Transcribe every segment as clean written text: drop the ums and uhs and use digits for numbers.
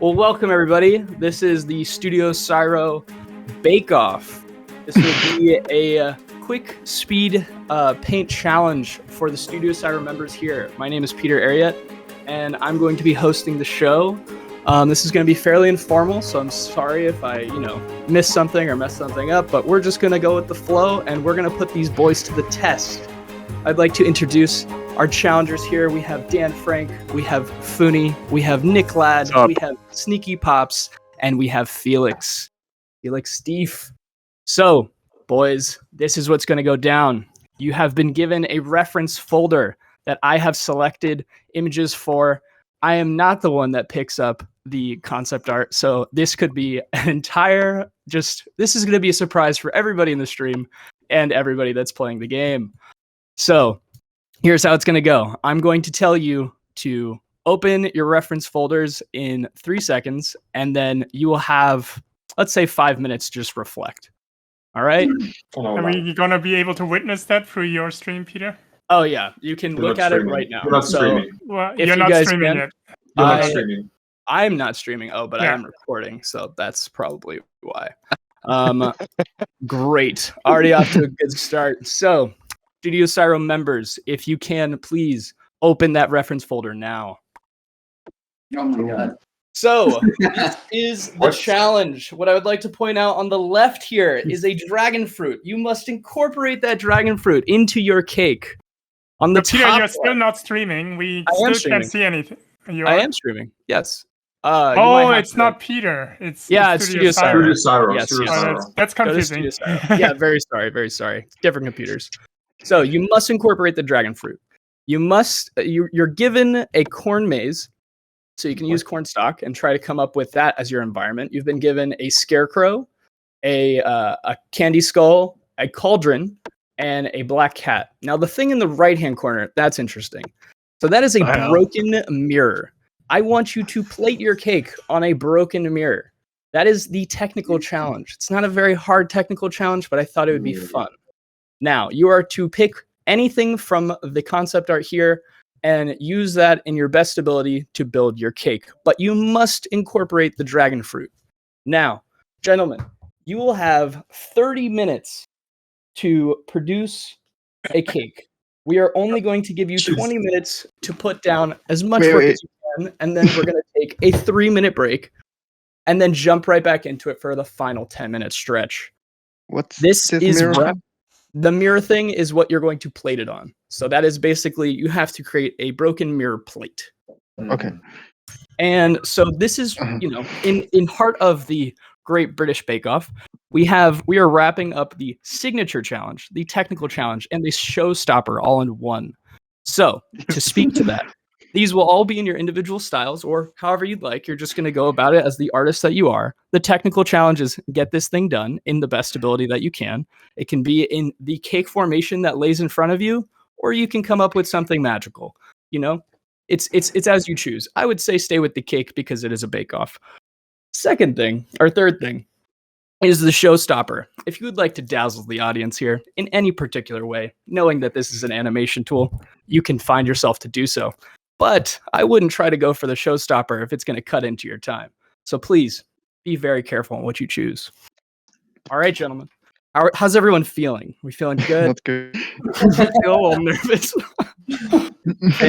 Well, welcome everybody. This is the Studio Syro Bake Off. This will be a quick speed paint challenge for the Studio Syro members here. My name is Peter Ariett, and I'm going to be hosting the show. This is going to be fairly informal, so I'm sorry if I, miss something or mess something up, but we're just going to go with the flow, and we're going to put these boys to the test. I'd like to introduce our challengers here. We have Dan Frank, we have Fooney, we have Nick Ladd, we have Sneaky Pops, and we have Felix Steve. So, boys, this is what's going to go down. You have been given a reference folder that I have selected images for. I am not the one that picks up the concept art, so this could be an entire, this is going to be a surprise for everybody in the stream and everybody that's playing the game. So, here's how it's going to go. I'm going to tell you to open your reference folders in 3 seconds, and then you will have, let's say, 5 minutes to just reflect. All right? Are we going to be able to witness that through your stream, Peter? Oh, yeah. You can look at it right now. You're not streaming. Well, you're not streaming yet. You're not streaming. I'm not streaming. Oh, but Yeah. I am recording, so that's probably why. Great. Already off to a good start. So, Studio Syro members, if you can, please open that reference folder now. Oh my god. So, this is the challenge. What I would like to point out on the left here is a dragon fruit. You must incorporate that dragon fruit into your cake. On the Peter, top you're still not streaming. We still can't see anything. I am streaming, yes. It's not Peter. It's Studio Syro. Syro. Yes. That's confusing. Yeah, very sorry. Different computers. So you must incorporate the dragon fruit. You're given a corn maze, so you can use corn stalk and try to come up with that as your environment. You've been given a scarecrow, a candy skull, a cauldron, and a black cat. Now the thing in the right-hand corner, that's interesting. So that is a broken mirror. I want you to plate your cake on a broken mirror. That is the technical challenge. It's not a very hard technical challenge, but I thought it would be fun. Now, you are to pick anything from the concept art here and use that in your best ability to build your cake. But you must incorporate the dragon fruit. Now, gentlemen, you will have 30 minutes to produce a cake. We are only going to give you 20 minutes to put down as much work as you can, and then we're going to take a 3-minute break and then jump right back into it for the final 10-minute stretch. What's this mirror? The mirror thing is what you're going to plate it on. So that is basically, you have to create a broken mirror plate. Okay. And so this is, in heart of the Great British Bake Off, we are wrapping up the signature challenge, the technical challenge, and the showstopper all in one. So to speak to that, these will all be in your individual styles, or however you'd like. You're just going to go about it as the artist that you are. The technical challenge is get this thing done in the best ability that you can. It can be in the cake formation that lays in front of you, or you can come up with something magical. It's as you choose. I would say stay with the cake because it is a bake-off. Third thing is the showstopper. If you would like to dazzle the audience here in any particular way, knowing that this is an animation tool, you can find yourself to do so. But I wouldn't try to go for the showstopper if it's going to cut into your time. So please be very careful on what you choose. All right, gentlemen. How's everyone feeling? We feeling good? That's good. I feel a little nervous.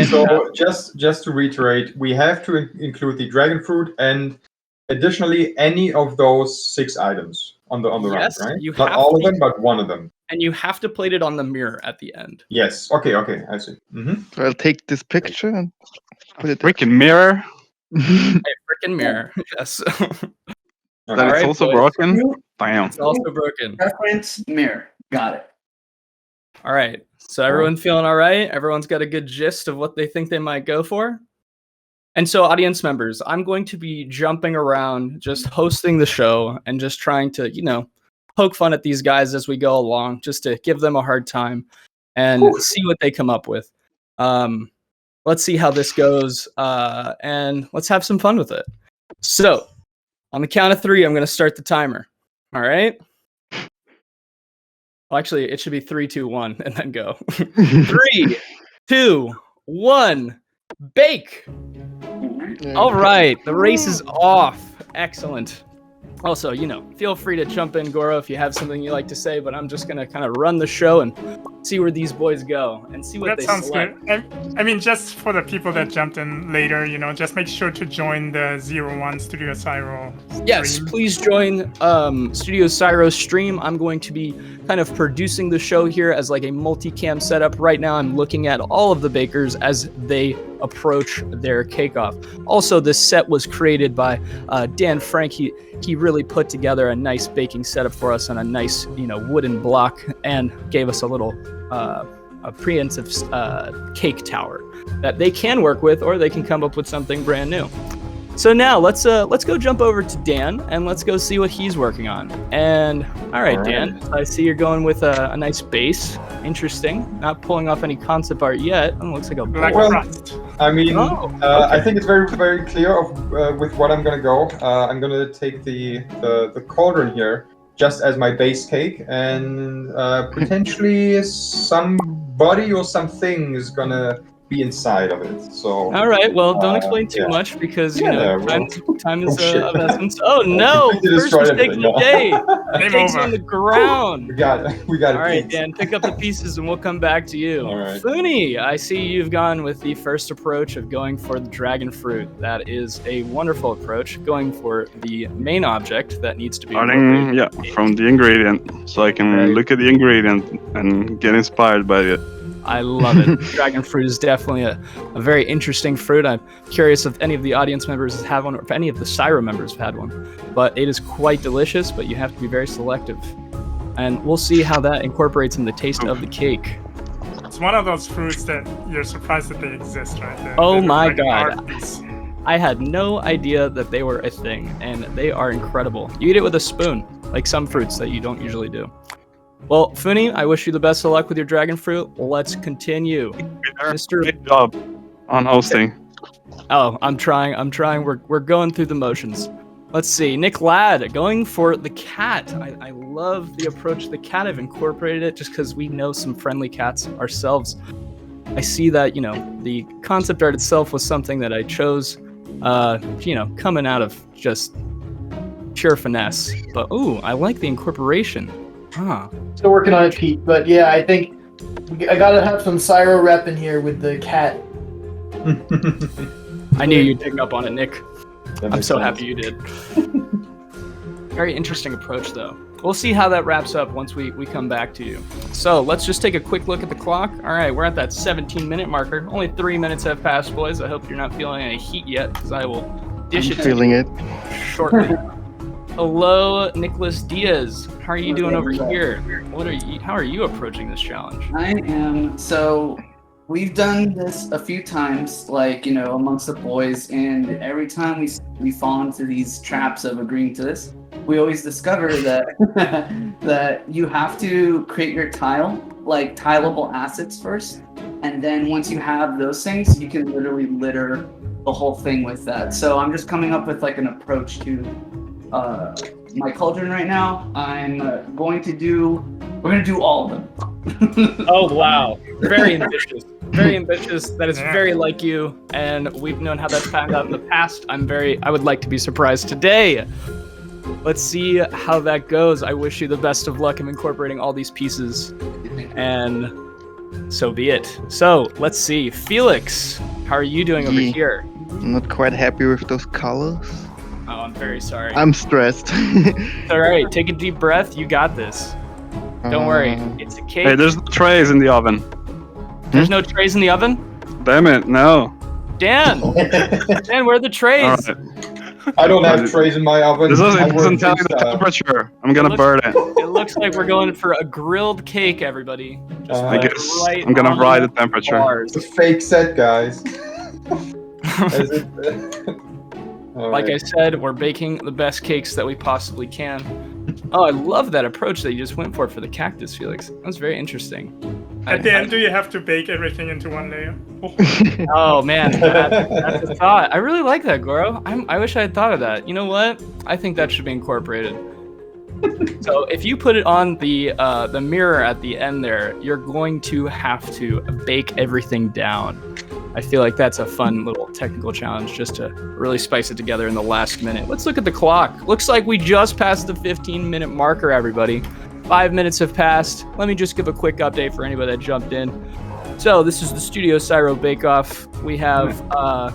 So just to reiterate, we have to include the dragon fruit and additionally any of those 6 items on the Yes, round, right? you Not have all to- of them, but one of them. And you have to plate it on the mirror at the end. Yes. Okay. I see. Mm-hmm. So I'll take this picture and put it. Freaking mirror. A freaking mirror. Yes. That All is right, also boys. broken. Damn. It's also broken. Reference mirror. Got it. All right. So everyone feeling all right? Everyone's got a good gist of what they think they might go for? And so audience members, I'm going to be jumping around, just hosting the show and just trying to, poke fun at these guys as we go along, just to give them a hard time and see what they come up with. Let's see how this goes, and let's have some fun with it. So, on the count of 3, I'm going to start the timer. All right? Well, actually, it should be 3, 2, 1, and then go. 3, 2, 1, bake! All right, the race is off. Excellent. Also, feel free to jump in, Goro, if you have something you like to say, but I'm just going to kind of run the show and see where these boys go and see what That they sounds select. good. I mean, just for the people that jumped in later, just make sure to join the 01 Studio Syro Yes, stream. please join Studio Syro's stream. I'm going to be kind of producing the show here as like a multicam setup. Right now, I'm looking at all of the bakers as they approach their cake off. Also, this set was created by Dan Frank. He really put together a nice baking setup for us on a nice, wooden block and gave us a little a prehensive cake tower that they can work with, or they can come up with something brand new. So now let's go jump over to Dan and let's go see what he's working on. And all right, Dan, I see you're going with a nice base. Interesting. Not pulling off any concept art yet. It looks like a Black bowl. Rust. I mean, okay. I think it's very, very clear with what I'm gonna go. I'm gonna take the cauldron here just as my base cake, and potentially somebody or something is gonna be inside of it. So. All right. Well, don't explain too yeah. much because Yeah, well. time is shit. of essence. Oh no! We First destroyed mistake of everything, the no. day. Game Cake's over. on the ground. We got it. All right, Dan, pick up the pieces and we'll come back to you. All right. Funi, I see you've gone with the first approach of going for the dragon fruit. That is a wonderful approach, going for the main object that needs to be Starting, incorporated. from the ingredient, so I can Right. look at the ingredient and get inspired by it. I love it. Dragon fruit is definitely a very interesting fruit. I'm curious if any of the audience members have one, or if any of the Syro members have had one. But it is quite delicious, but you have to be very selective. And we'll see how that incorporates in the taste of the cake. It's one of those fruits that you're surprised that they exist, right? Oh They look my like an God. art piece. I had no idea that they were a thing, and they are incredible. You eat it with a spoon, like some fruits that you don't usually do. Well, Funi, I wish you the best of luck with your dragon fruit. Let's continue. Mr. Great job on hosting. Oh, I'm trying. We're going through the motions. Let's see. Nick Ladd going for the cat. I love the approach to the cat. I've incorporated it just because we know some friendly cats ourselves. I see that, the concept art itself was something that I chose, coming out of just pure finesse. But, ooh, I like the incorporation. Huh. Still working on it, Pete. But yeah, I think I gotta have some Syro rep in here with the cat. I knew you'd pick up on it, Nick. That I'm makes so sense. happy you did. Very interesting approach, though. We'll see how that wraps up once we come back to you. So let's just take a quick look at the clock. All right, we're at that 17-minute marker. Only 3 minutes have passed, boys. I hope you're not feeling any heat yet, because I will dish it to Feeling it. you shortly. Hello, Nicholas Diaz. How are you doing over here? How are you approaching this challenge? I am. So we've done this a few times, amongst the boys, and every time we fall into these traps of agreeing to this, we always discover that that you have to create your tileable assets first, and then once you have those things, you can literally litter the whole thing with that. So I'm just coming up with an approach to my cauldron right now. We're going to do all of them. Oh, wow. Very ambitious. Very ambitious. That is Yeah. very like you, and we've known how that's panned out in the past. I would like to be surprised today. Let's see how that goes. I wish you the best of luck in incorporating all these pieces, and so be it. So, let's see. Felix, how are you doing over Yeah. here? I'm not quite happy with those colors. Oh, I'm very sorry. I'm stressed. It's all right. Take a deep breath. You got this. Don't worry. It's a cake. Hey, there's no trays in the oven. There's no trays in the oven? Damn it, no. Dan! Dan, where are the trays? All right. I don't have trays in my oven. This I doesn't work tell you with, the temperature. I'm gonna looks- burn it. It looks like we're going for a grilled cake, everybody. Just I I put it guess right I'm gonna on ride the temperature. bars. It's a fake set, guys. Is it? All Like I right. said, we're baking the best cakes that we possibly can. Oh, I love that approach that you just went for the cactus, Felix. That was very interesting. At the end, do you have to bake everything into one layer? Oh man, that's a thought. I really like that, Goro. I wish I had thought of that. You know what? I think that should be incorporated. So if you put it on the mirror at the end there, you're going to have to bake everything down. I feel like that's a fun little technical challenge just to really spice it together in the last minute. Let's look at the clock. Looks like we just passed the 15-minute marker, everybody. 5 minutes have passed. Let me just give a quick update for anybody that jumped in. So this is the Studio Syro Bake Off. We have, a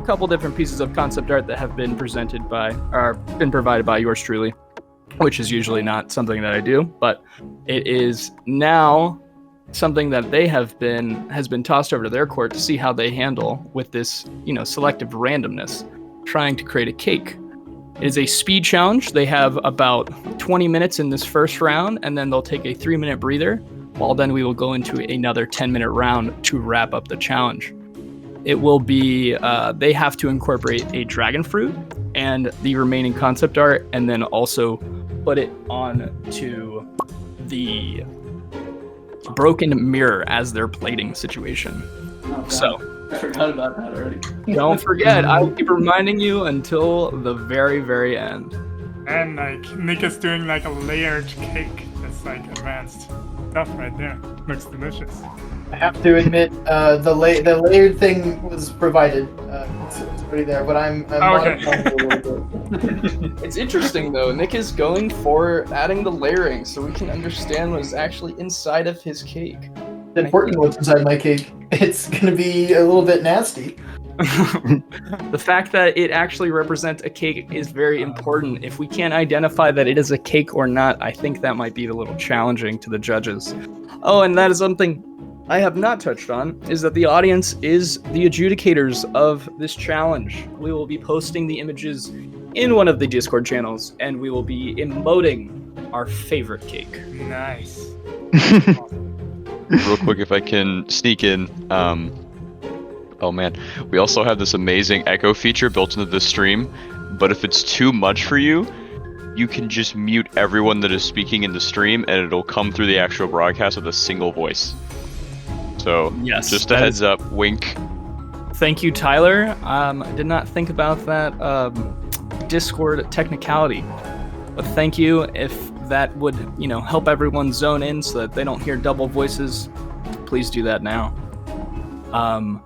couple different pieces of concept art that have been provided by yours truly, which is usually not something that I do, but it is now something that has been tossed over to their court to see how they handle with this, selective randomness, trying to create a cake. It is a speed challenge. They have about 20 minutes in this first round, and then they'll take a 3-minute breather. While then we will go into another 10-minute round to wrap up the challenge. It will be, they have to incorporate a dragon fruit and the remaining concept art, and then also put it on to the broken mirror as their plating situation. Oh, So I forgot about that already. don't forget, I will keep reminding you until the very, very end. And Nick is doing a layered cake. That's advanced stuff right there. Looks delicious. I have to admit, the layered thing was provided. It's already there, but I'm Okay. modifying it a little bit. It's interesting though, Nick is going for adding the layering so we can understand what is actually inside of his cake. It's important what's inside my cake. It's gonna be a little bit nasty. The fact that it actually represents a cake is very important. If we can't identify that it is a cake or not, I think that might be a little challenging to the judges. Oh, and that is something I have not touched on, is that the audience is the adjudicators of this challenge. We will be posting the images in one of the Discord channels, and we will be emoting our favorite cake. Nice. Real quick, if I can sneak in, oh man, we also have this amazing echo feature built into the stream, but if it's too much for you, you can just mute everyone that is speaking in the stream and it'll come through the actual broadcast with a single voice. So, Yes, just a that heads up, wink. Thank you, Tyler. I did not think about that Discord technicality, but thank you. If that would, help everyone zone in so that they don't hear double voices, please do that now.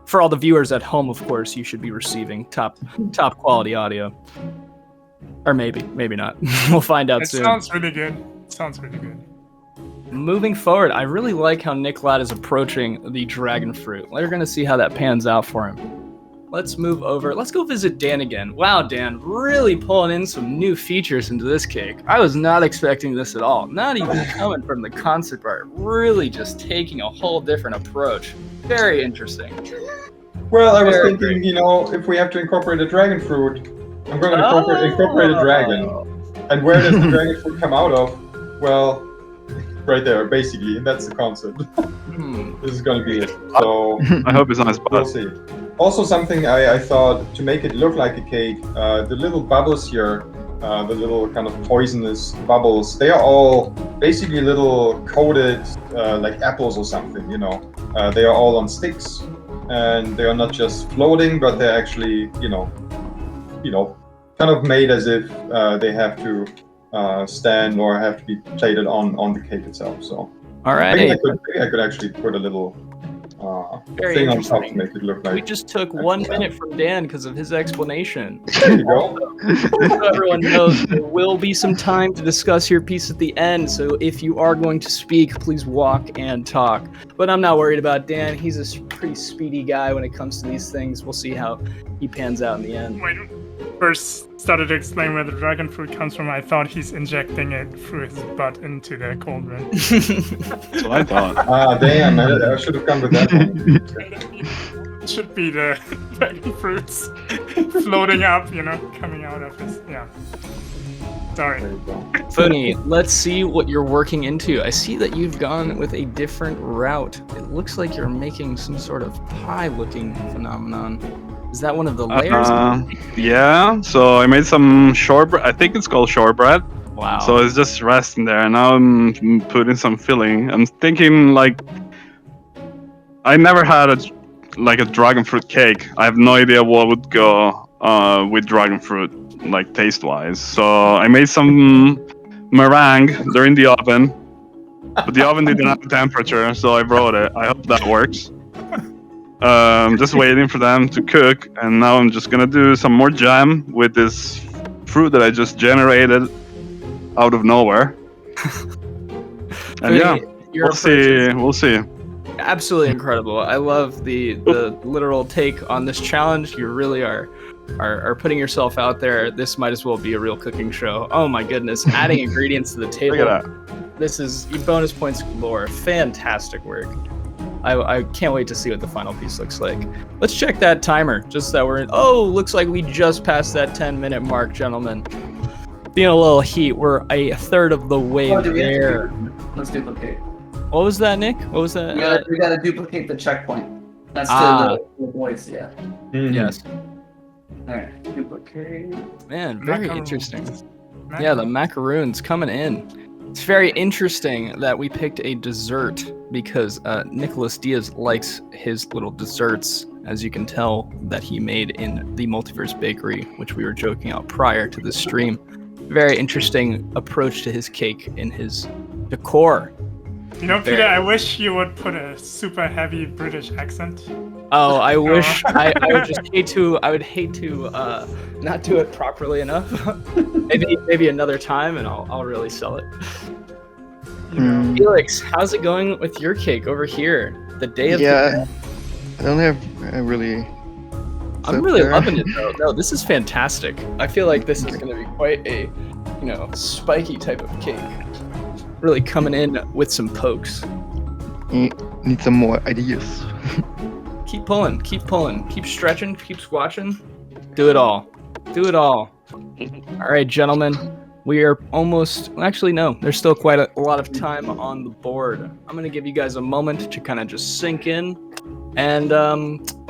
For all the viewers at home, of course, you should be receiving top quality audio, or maybe not. We'll find out It soon. sounds really good. Moving forward, I really like how Nick Ladd is approaching the dragon fruit. We're going to see how that pans out for him. Let's move over. Let's go visit Dan again. Wow, Dan, really pulling in some new features into this cake. I was not expecting this at all. Not even coming from the concept art. Really just taking a whole different approach. Very interesting. Well, I was Very thinking, if we have to incorporate a dragon fruit, I'm going to incorporate a dragon. And where does the dragon fruit come out of? Well, right there, basically. That's the concept. This is going to be it. So I hope it's not a we'll spot. see. Also, something I thought to make it look like a cake, the little bubbles here, the little kind of poisonous bubbles, they are all basically little coated, like apples or something, They are all on sticks, and they are not just floating, but they're actually, kind of made as if they have to stand or have to be plated on the cake itself. So All right. maybe I could actually put a little Very thing on top to interesting. make it look like. We just took 1 minute from Dan because of his explanation. There you go. So everyone knows there will be some time to discuss your piece at the end, so if you are going to speak, please walk and talk. But I'm not worried about Dan. He's a pretty speedy guy when it comes to these things. We'll see how he pans out in the end. When I first started to explain where the dragon fruit comes from, I thought he's injecting it through his butt into the cauldron. That's what I thought. Ah, damn, I should have come with that one. It should be the dragon fruits floating up, coming out of his. Yeah. Sorry. There you go. Funny, let's see what you're working into. I see that you've gone with a different route. It looks like you're making some sort of pie-looking phenomenon. Is that one of the layers? Yeah, so I made some shortbread. I think it's called shortbread. Wow. So it's just resting there. Now I'm putting some filling. I'm thinking I never had a dragon fruit cake. I have no idea what would go with dragon fruit, taste-wise. So I made some meringue. They're in the oven, but the oven didn't have the temperature, so I brought it. I hope that works. just waiting for them to cook, and now I'm just gonna do some more jam with this fruit that I just generated out of nowhere. And yeah, Your we'll see. Absolutely incredible. I love the literal take on this challenge. You really are putting yourself out there. This might as well be a real cooking show. Oh my goodness, adding ingredients to the table. Look at that. This is bonus points galore. Fantastic work. I can't wait to see what the final piece looks like. Let's check that timer, just that we're in. Oh, looks like we just passed that 10-minute mark, gentlemen. Being a little heat, we're a third of the way there. Let's duplicate. What was that, Nick? What was that? We gotta duplicate the checkpoint. That's the voice, yeah. Mhm. Yes. Alright, duplicate. Man, very Macaroons. interesting. Yeah, the macaroons coming in. It's very interesting that we picked a dessert because Nicholas Diaz likes his little desserts, as you can tell that he made in the Multiverse Bakery, which we were joking out prior to the stream. Very interesting approach to his cake in his decor. You know, Peter, I wish you would put a super heavy British accent. Oh, I wish I would just hate to. I would hate to not do it properly enough. maybe another time, and I'll really sell it. You know, Felix, how's it going with your cake over here? The day of Yeah, I don't have really. I'm really loving it though. No, this is fantastic. I feel like this is going to be quite a, spiky type of cake. Really coming in with some pokes. Need some more ideas. Keep pulling, keep stretching, keep squatching. Do it all. All right, gentlemen. We are almost, actually no, there's still quite a lot of time on the board. I'm going to give you guys a moment to kind of just sink in. And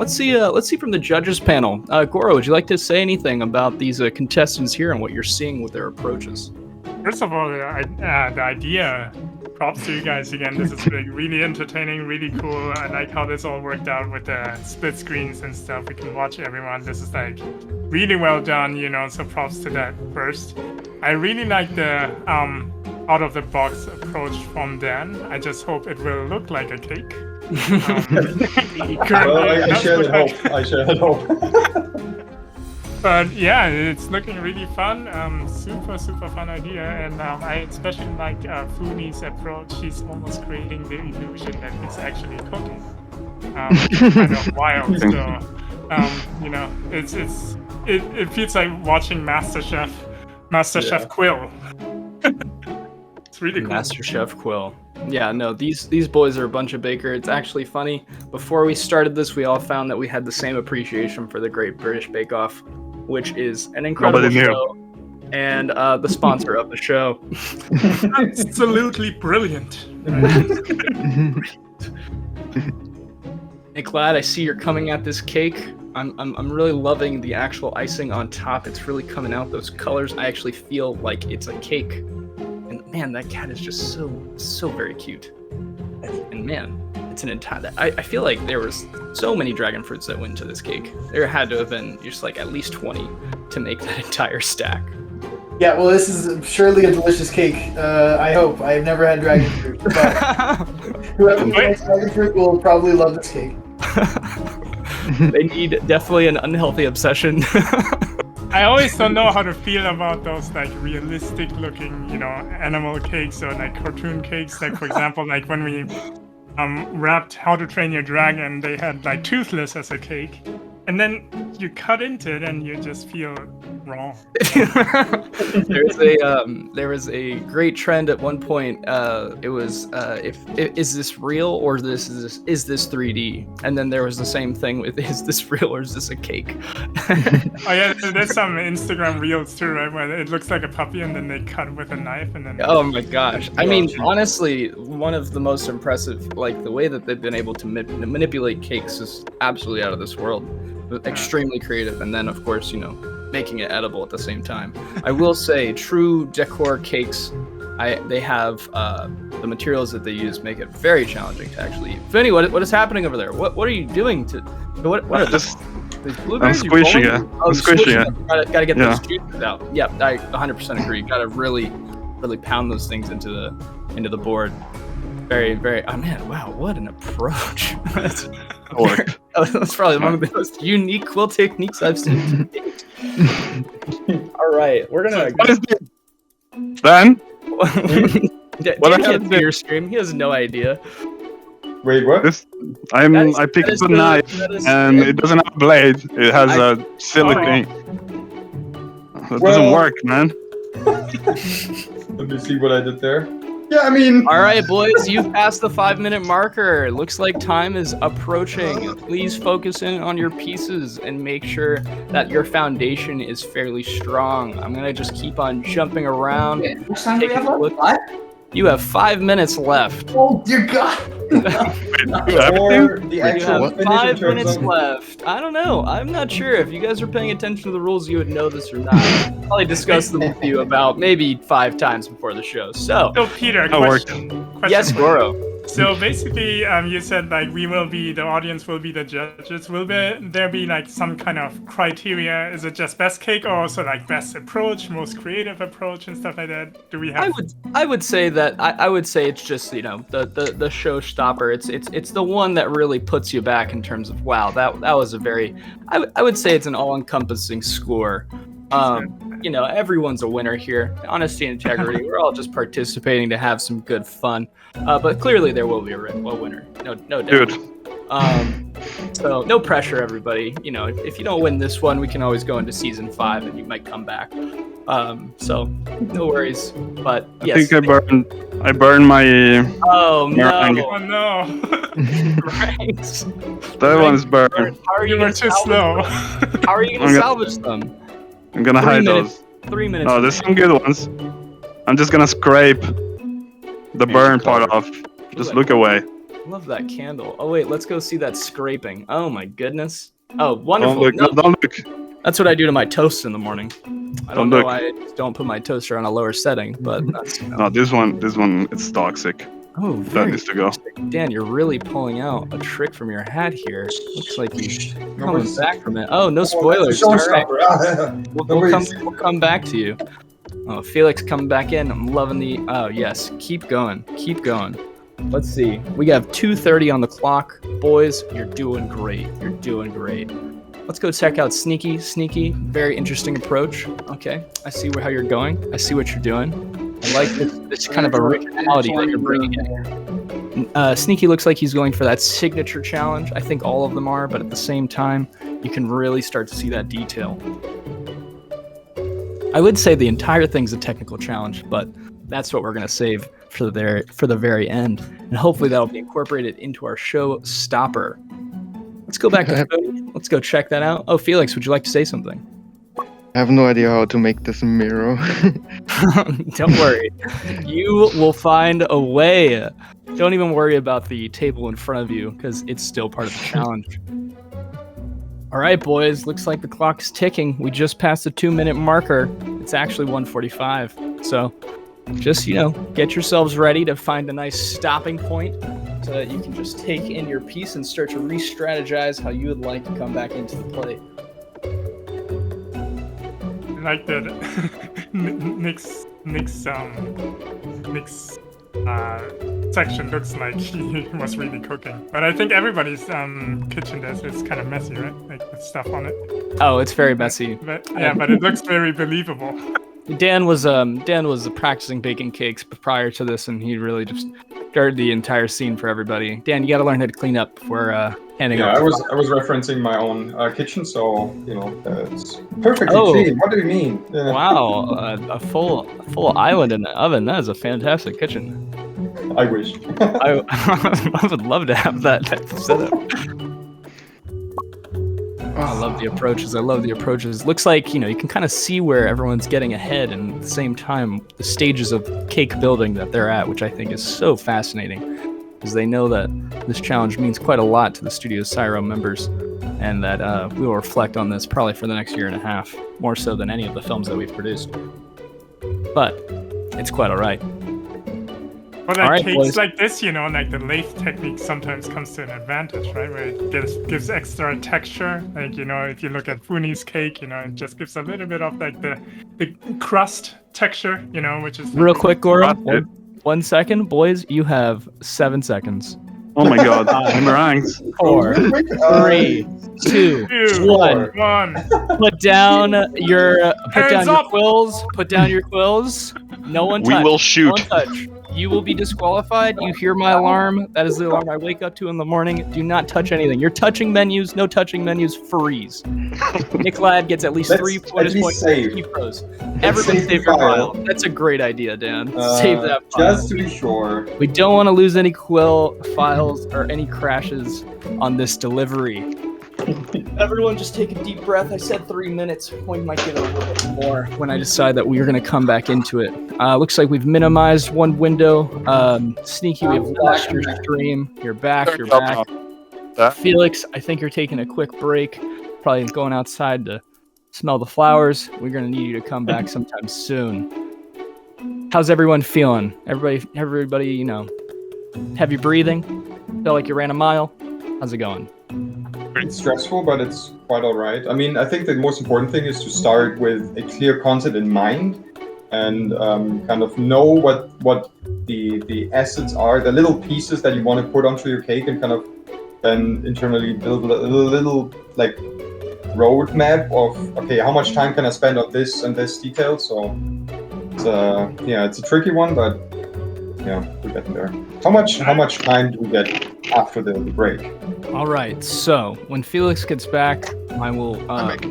let's see from the judges panel. Goro, would you like to say anything about these contestants here and what you're seeing with their approaches? first of all, the idea, props to you guys again. This is really entertaining, really cool. I like how this all worked out with the split screens and stuff. We can watch everyone. This is like really well done, so props to that first. I really like the out of the box approach from Dan. I just hope it will look like a cake. I share that hope. But yeah, it's looking really fun. Super fun idea, and I especially like Fumi's approach. She's almost creating the illusion that it's actually cooking. Kind of wild. So, it feels like watching MasterChef Quill. It's really cool. MasterChef Quill. Yeah, no, these boys are a bunch of baker. It's actually funny. Before we started this, we all found that we had the same appreciation for the Great British Bake Off, which is an incredible show and the sponsor of the show. Absolutely brilliant. Hey, Glad, I see you're coming at this cake. I'm really loving the actual icing on top. It's really coming out, those colors. I actually feel like it's a cake. And man, that cat is just so very cute. And man, it's an entire. I feel like there was so many dragon fruits that went into this cake. There had to have been just like at least 20 to make that entire stack. Yeah, well, this is surely a delicious cake. I hope. I've never had dragon fruit, but whoever makes dragon fruit will probably love this cake. They need definitely an unhealthy obsession. I always don't know how to feel about those like realistic looking, animal cakes or like cartoon cakes. Like for example, like when we wrapped How to Train Your Dragon, they had like Toothless as a cake. And then you cut into it and you just feel wrong. There was a great trend at one point. It was is this real or is this 3D? And then there was the same thing with is this real or is this a cake? Oh yeah, there's some Instagram reels too, right? Where it looks like a puppy and then they cut with a knife and then. Oh my gosh! I mean, honestly, one of the most impressive, like the way that they've been able to manipulate cakes is absolutely out of this world. Extremely creative, and then of course, making it edible at the same time. I will say, true decor cakes, they have the materials that they use make it very challenging to actually eat. Vinny, what is happening over there? What are you doing to what? Just these blueberries? I'm squishing it. I'm squishing it. Gotta get those juices out. Yep, I 100% agree. Gotta really pound those things into the board. Very, very. Oh man, wow, what an approach. Worked. That's probably one of the most unique quill techniques I've seen. All right, we're gonna. What is this? Dan? Dan can't see your stream. He has no idea. Wait, what? I picked up a knife and it doesn't have a blade. It has a silly thing. That doesn't work, man. Let me see what I did there. Yeah, I mean... All right, boys, you've passed the 5-minute marker. Looks like time is approaching. Please focus in on your pieces and make sure that your foundation is fairly strong. I'm going to just keep on jumping around. How much time do we have left? You have 5 minutes left. Oh, dear God. Or the You actual have finish 5 in terms minutes of... left. I don't know. I'm not sure. If you guys are paying attention to the rules, you would know this or not. I'll probably discuss them with you about maybe 5 times before the show. So, Peter, That worked. question yes, for you. Goro. So basically, you said like the audience will be the judges. Will there be like some kind of criteria? Is it just best cake or also like best approach, most creative approach and stuff like that? Do we have? I would say that I would say it's just, you know, the showstopper. It's the one that really puts you back in terms of, wow, that was a very I would say it's an all-encompassing score. You know, everyone's a winner here. Honesty and integrity. We're all just participating to have some good fun. But clearly there will be a winner. No doubt. Dude. So no pressure, everybody. You know, if you don't win this one, we can always go into season 5 and you might come back. So no worries. But yes. I think I burned my... Oh no. Oh no. Right. That one is burned. How are you You were gonna too salvage slow. them? How are you gonna salvage them? I'm gonna 3 hide minutes. those. 3 minutes. No, there's some good ones. I'm just gonna scrape the burn part off. Just look away. Love that candle. Oh wait, let's go see that scraping. Oh my goodness. Oh, wonderful. Don't look. No, Don't look. that's what I do to my toast in the morning. I don't Don't know look. why I just don't put my toaster on a lower setting, but that's, No, this one, it's toxic. oh, That very needs to go. interesting. Dan, you're really pulling out a trick from your hat here. Looks like you're coming worries. back from it. Oh, no That's a spoilers. All right. showstopper. No worries. We'll come back to you. Oh, Felix coming back in. I'm loving the. Oh yes, keep going, keep going. Let's see. We have 2:30 on the clock, boys. You're doing great. You're doing great. Let's go check out Sneaky. Sneaky, very interesting approach. Okay, I see how you're going. I see what you're doing. I like this kind of originality that you're bringing in. Sneaky looks like he's going for that signature challenge. I think all of them are, but at the same time, you can really start to see that detail. I would say the entire thing's a technical challenge, but that's what we're going to save for the very end. And hopefully that'll be incorporated into our show stopper. Let's go back to Cody. Let's go check that out. Oh, Felix, would you like to say something? I have no idea how to make this mirror. Don't worry. You will find a way. Don't even worry about the table in front of you, because it's still part of the challenge. All right, boys. Looks like the clock is ticking. We just passed the 2-minute marker. It's actually 1:45. So just, get yourselves ready to find a nice stopping point so that you can just take in your piece and start to re-strategize how you would like to come back into the play. Like that Nick's section looks like he was really cooking. But I think everybody's kitchen is kind of messy, right? Like with stuff on it. Oh, it's very messy. But it looks very believable. Dan was practicing baking cakes prior to this, and he really just started the entire scene for everybody. Dan, you got to learn how to clean up before handing Yeah, out. I was referencing my own kitchen, so it's perfectly Oh. clean. What do you mean? Yeah, Wow, a full island in the oven. That is a fantastic kitchen. I wish. I would love to have that type of setup. I love the approaches. Looks like, you can kind of see where everyone's getting ahead, and at the same time, the stages of cake building that they're at, which I think is so fascinating, because they know that this challenge means quite a lot to the Studio Syro members, and that we will reflect on this probably for the next year and a half, more so than any of the films that we've produced. But it's quite all right. But All right, cakes boys. like this, like the lathe technique sometimes comes to an advantage, right? Where it gives extra texture. Like, if you look at Funi's cake, it just gives a little bit of like the crust texture, which is Real quick, Goro, Got it. 1 second. Boys, you have 7 seconds. Oh my god, boomerangs. 4, 3, 2, 1. Put down your quills. Put down your quills. No one touch. We will shoot. No one touch. You will be disqualified. You hear my alarm. That is the alarm I wake up to in the morning. Do not touch anything. You're touching menus. No touching menus. Freeze. Nick Ladd gets at least 3 bonus points. Save. Everybody save your file. That's a great idea, Dan. Save that file. Just to be sure. We don't want to lose any quill files or any crashes on this delivery. Everyone just take a deep breath. I said 3 minutes. We might get a little bit more when I decide that we're going to come back into it. Looks like we've minimized one window. Sneaky, we've lost your stream. You're back. You're back. Felix, I think you're taking a quick break. Probably going outside to smell the flowers. We're going to need you to come back sometime soon. How's everyone feeling? Everybody, you know, heavy breathing? Feel like you ran a mile? How's it going? It's stressful, but it's quite all right. I mean, I think the most important thing is to start with a clear concept in mind and kind of know what the assets are, the little pieces that you want to put onto your cake, and kind of then internally build a little like roadmap of, okay, how much time can I spend on this and this detail? So it's a tricky one, but yeah, we're getting there. How much time do we get after the break? All right, so when Felix gets back, I will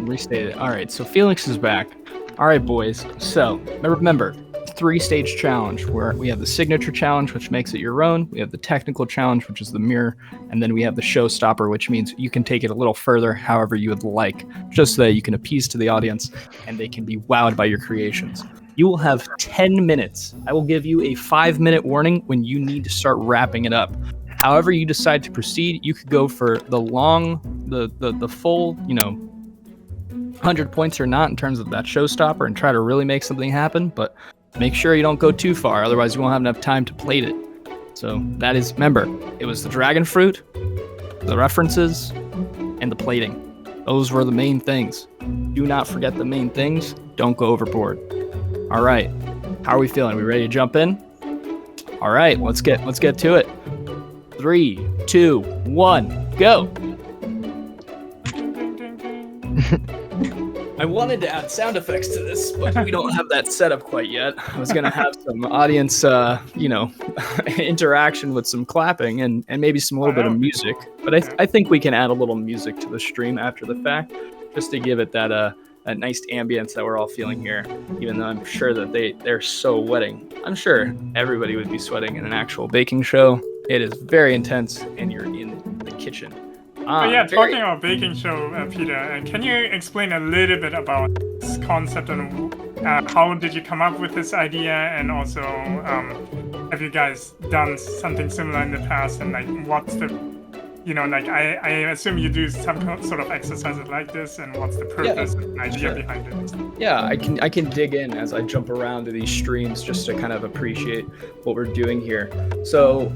restate it. All right, so Felix is back. All right, boys. So remember, 3-stage challenge where we have the signature challenge, which makes it your own. We have the technical challenge, which is the mirror, and then we have the showstopper, which means you can take it a little further, however you would like, just so that you can appease to the audience and they can be wowed by your creations. You will have 10 minutes. I will give you a 5-minute warning when you need to start wrapping it up. However you decide to proceed, you could go for the full, 100 points or not in terms of that showstopper and try to really make something happen, but make sure you don't go too far, otherwise you won't have enough time to plate it. So that is, remember, it was the dragon fruit, the references, and the plating. Those were the main things. Do not forget the main things. Don't go overboard. All right, how are we feeling? We ready to jump in? All right, let's get to it. 3, 2, 1, go. I wanted to add sound effects to this, but we don't have that set up quite yet. I was going to have some audience, interaction with some clapping and maybe some little bit of music. But I think we can add a little music to the stream after the fact, just to give it that nice ambience that we're all feeling here, even though I'm sure that they're so sweating. I'm sure everybody would be sweating in an actual baking show. It is very intense, and you're in the kitchen. Talking about baking show, Peter, can you explain a little bit about this concept and how did you come up with this idea, and also have you guys done something similar in the past, and like what's the, I assume you do some sort of exercises like this, and what's the purpose and idea behind it? Yeah, I can dig in as I jump around to these streams just to kind of appreciate what we're doing here. So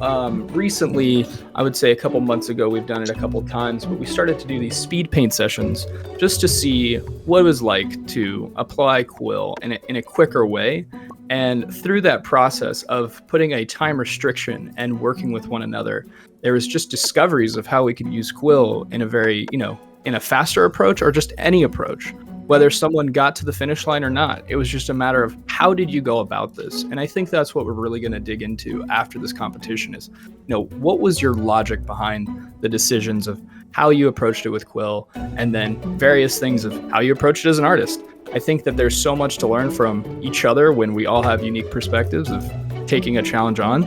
recently, I would say a couple months ago, we've done it a couple times, but we started to do these speed paint sessions just to see what it was like to apply quill in a quicker way. And through that process of putting a time restriction and working with one another, there was just discoveries of how we could use quill in a very, in a faster approach or just any approach, whether someone got to the finish line or not. It was just a matter of how did you go about this? And I think that's what we're really going to dig into after this competition is, what was your logic behind the decisions of how you approached it with quill, and then various things of how you approached it as an artist. I think that there's so much to learn from each other when we all have unique perspectives of taking a challenge on.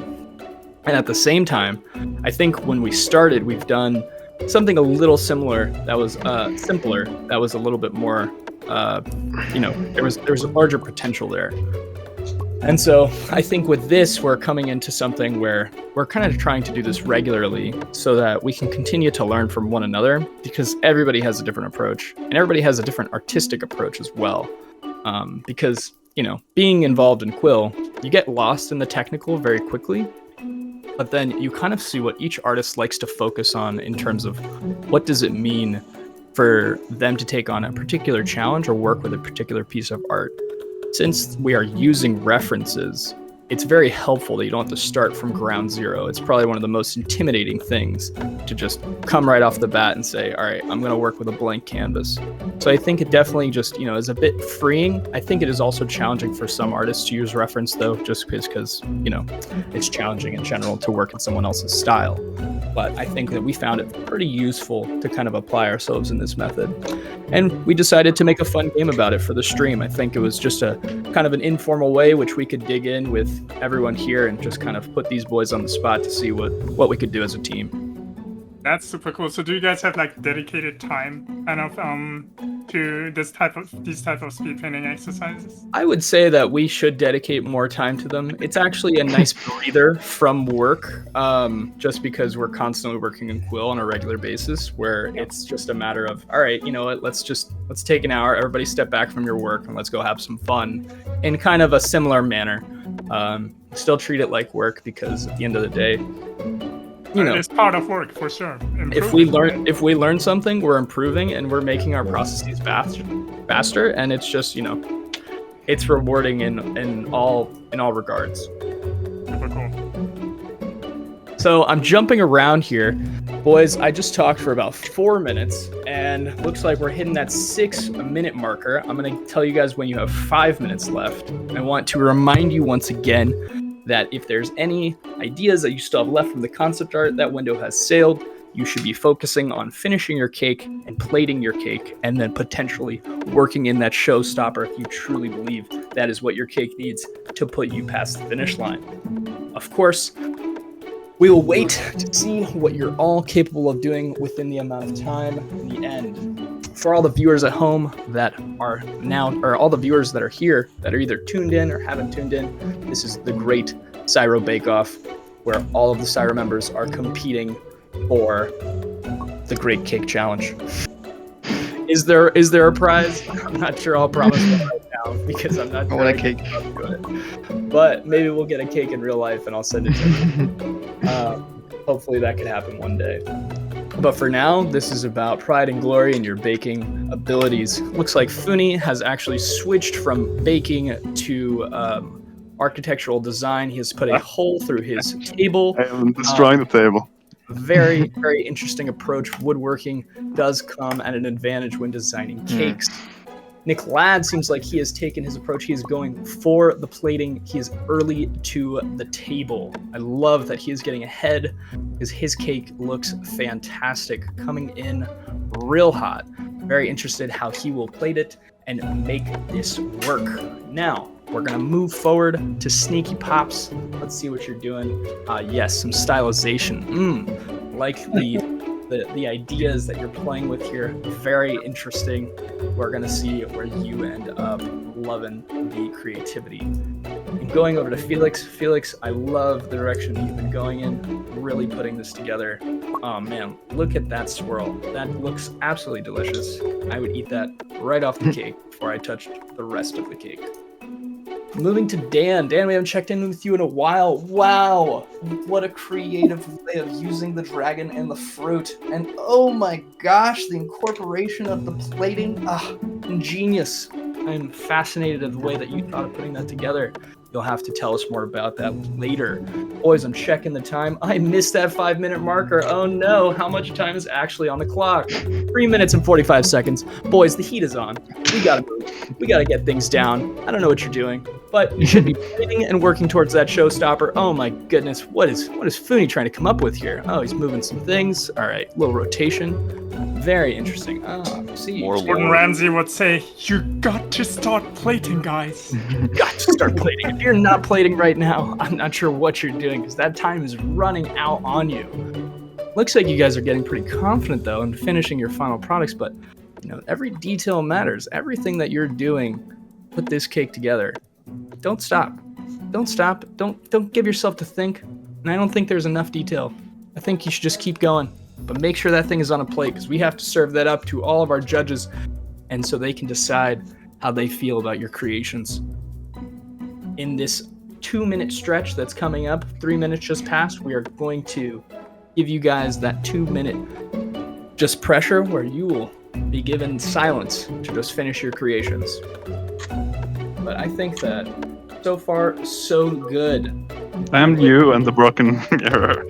And at the same time, I think when we started, we've done something a little similar that was simpler, that was a little bit more, there was a larger potential there. And so I think with this, we're coming into something where we're kind of trying to do this regularly so that we can continue to learn from one another, because everybody has a different approach and everybody has a different artistic approach as well. Because, being involved in quill, you get lost in the technical very quickly, but then you kind of see what each artist likes to focus on in terms of what does it mean for them to take on a particular challenge or work with a particular piece of art. Since we are using references it's very helpful that you don't have to start from ground zero. It's probably one of the most intimidating things to just come right off the bat and say, all right, I'm going to work with a blank canvas. So I think it definitely just, is a bit freeing. I think it is also challenging for some artists to use reference though, just because, it's challenging in general to work in someone else's style. But I think that we found it pretty useful to kind of apply ourselves in this method. And we decided to make a fun game about it for the stream. I think it was just a kind of an informal way which we could dig in with everyone here and just kind of put these boys on the spot to see what we could do as a team. That's super cool. So do you guys have like dedicated time kind of to these type of speed painting exercises? I would say that we should dedicate more time to them. It's actually a nice breather from work, just because we're constantly working in Quill on a regular basis, where it's just a matter of, all right, you know what, let's take an hour, everybody step back from your work and let's go have some fun in kind of a similar manner. Still treat it like work, because at the end of the day, it's part of work for sure. If we learn something, we're improving and we're making our processes faster, and it's just it's rewarding in all regards. Super cool. So I'm jumping around here, boys. I just talked for about 4 minutes, and looks like we're hitting that 6-minute marker. I'm gonna tell you guys when you have 5 minutes left. I want to remind you once again that if there's any ideas that you still have left from the concept art, that window has sailed. You should be focusing on finishing your cake and plating your cake, and then potentially working in that showstopper if you truly believe that is what your cake needs to put you past the finish line. Of course, we will wait to see what you're all capable of doing within the amount of time in the end. For all the viewers at home that are now, or all the viewers that are here that are either tuned in or haven't tuned in, this is the great Syro Bake Off, where all of the Syro members are competing for the Great Cake Challenge. Is there a prize? I'm not sure. I'll promise that right now, because I'm not sure. I want a cake. But maybe we'll get a cake in real life and I'll send it to you. Hopefully that could happen one day. But for now, this is about pride and glory in your baking abilities. Looks like Funi has actually switched from baking to architectural design. He has put a hole through his table. I am destroying the table. Very, very interesting approach. Woodworking does come at an advantage when designing cakes. Nick Ladd seems like he has taken his approach. He is going for the plating. He is early to the table. I love that he is getting ahead, because his cake looks fantastic, coming in real hot. Very interested how he will plate it and make this work. Now, we're gonna move forward to Sneaky Pops. Let's see what you're doing. Yes, some stylization. Like the ideas that you're playing with here. Very interesting. We're gonna see where you end up loving the creativity. And going over to Felix. Felix, I love the direction you've been going in, really putting this together. Oh man, look at that swirl. That looks absolutely delicious. I would eat that right off the cake before I touched the rest of the cake. Moving to Dan. Dan, we haven't checked in with you in a while. Wow, what a creative way of using the dragon and the fruit. And oh my gosh, the incorporation of the plating. Ingenious. I'm fascinated at the way that you thought of putting that together. You'll have to tell us more about that later. Boys, I'm checking the time. I missed that 5-minute marker. Oh no, how much time is actually on the clock? 3 minutes and 45 seconds. Boys, the heat is on. We gotta move. We gotta get things down. I don't know what you're doing, but you should be plating and working towards that showstopper. Oh my goodness, what is Funi trying to come up with here? Oh, he's moving some things. All right, little rotation. Very interesting. See. Gordon Ramsay would say, "You got to start plating, guys." Got to start plating. If you're not plating right now, I'm not sure what you're doing, because that time is running out on you. Looks like you guys are getting pretty confident though in finishing your final products, but every detail matters. Everything that you're doing, put this cake together. Don't stop. Don't stop. Don't give yourself to think. And I don't think there's enough detail. I think you should just keep going. But make sure that thing is on a plate, because we have to serve that up to all of our judges, and so they can decide how they feel about your creations. In this 2-minute stretch that's coming up, 3 minutes just passed, we are going to give you guys that 2-minute just pressure where you will be given silence to just finish your creations. But I think that So far, so good. Damn you and the broken mirror.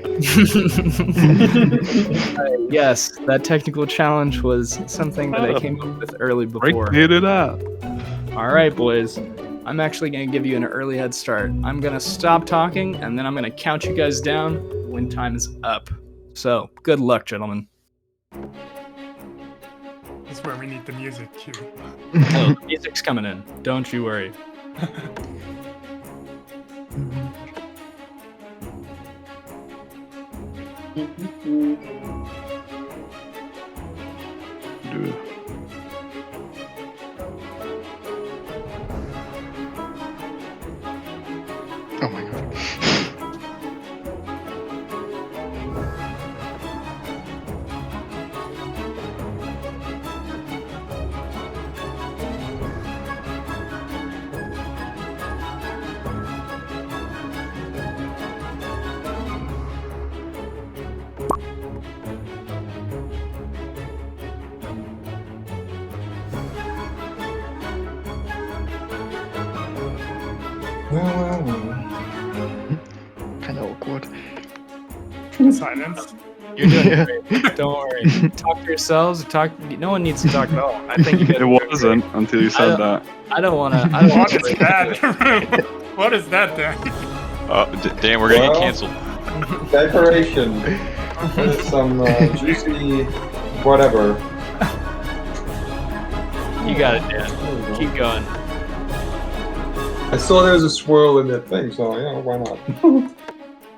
Yes, that technical challenge was something that I came up with early Break before. needed that. All right, boys. I'm actually going to give you an early head start. I'm going to stop talking, and then I'm going to count you guys down when time is up. So, good luck, gentlemen. That's where we need the music cue. Oh, the music's coming in. Don't you worry. Dude. Oh my god. Kind of awkward. Silence. You're doing Yeah. great. Don't worry. Talk to yourselves. No one needs to talk at all. I think you guys It wasn't until you said that. I don't want to. I don't What want is that? What is that, Dan? Dan, we're gonna Well. get canceled. Decoration. There's some juicy whatever. You got it, Dan. Keep going. I saw there was a swirl in that thing, so yeah, why not?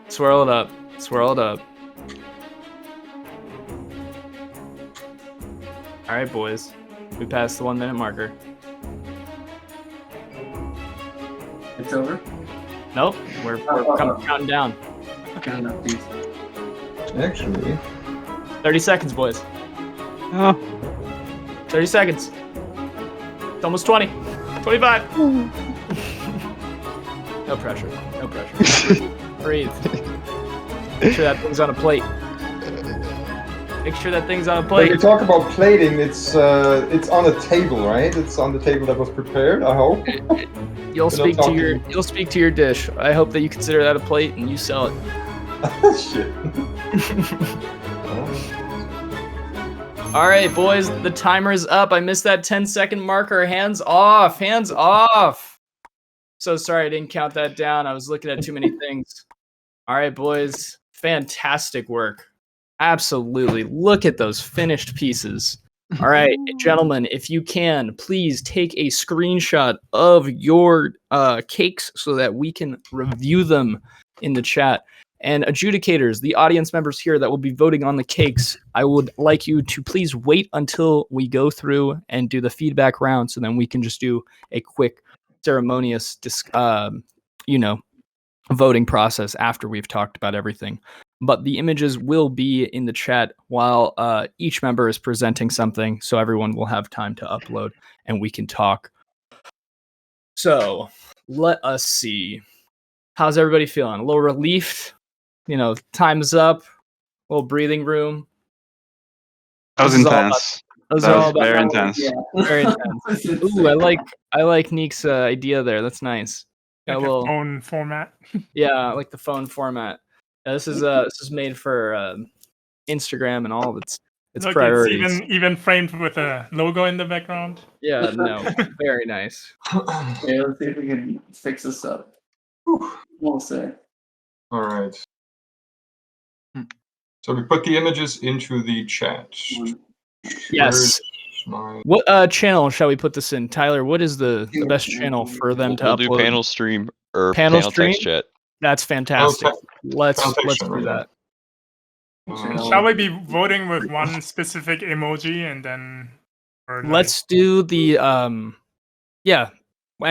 Swirl it up. Swirl it up. All right, boys. We passed the 1 minute marker. It's over. Nope. We're counting down. Count up these. Actually, 30 seconds, boys. Oh, 30 seconds. It's almost 20. 25. No pressure. No pressure. Breathe. Make sure that thing's on a plate. Make sure that thing's on a when you plate. talk about plating, it's on a table, right? It's on the table that was prepared. I hope. You'll We're not speak to your dish. I hope that you consider that a plate and you sell it. Shit. All right, boys, the timer is up. I missed that 10-second marker. Hands off. Hands off. So sorry I didn't count that down. I was looking at too many things. All right, boys. Fantastic work. Absolutely. Look at those finished pieces. All right, gentlemen, if you can, please take a screenshot of your cakes so that we can review them in the chat. And adjudicators, the audience members here that will be voting on the cakes, I would like you to please wait until we go through and do the feedback round so then we can just do a quick ceremonious, voting process after we've talked about everything. But the images will be in the chat while each member is presenting something, so everyone will have time to upload and we can talk. So, let us see. How's everybody feeling? A little relieved? Time's up. A little breathing room. that was This is all intense. Those That are was all about very that. intense. Yeah. Very intense. Ooh, I like Neek's idea there. That's nice. Got Like a little, phone format. yeah, like the phone format. This is made for Instagram and all of its Look, priorities. it's even framed with a logo in the background. Yeah, no, very nice. Okay, let's see if we can fix this up. We'll see. All right. So we put the images into the chat. Yes. Where's my... What channel shall we put this in, Tyler? What is the best channel for them to We'll upload? do panel stream or Panel panel stream? text chat. That's fantastic. Let's Foundation, do right? that. Shall we be voting with one specific emoji and then? Or like- Let's do the yeah. What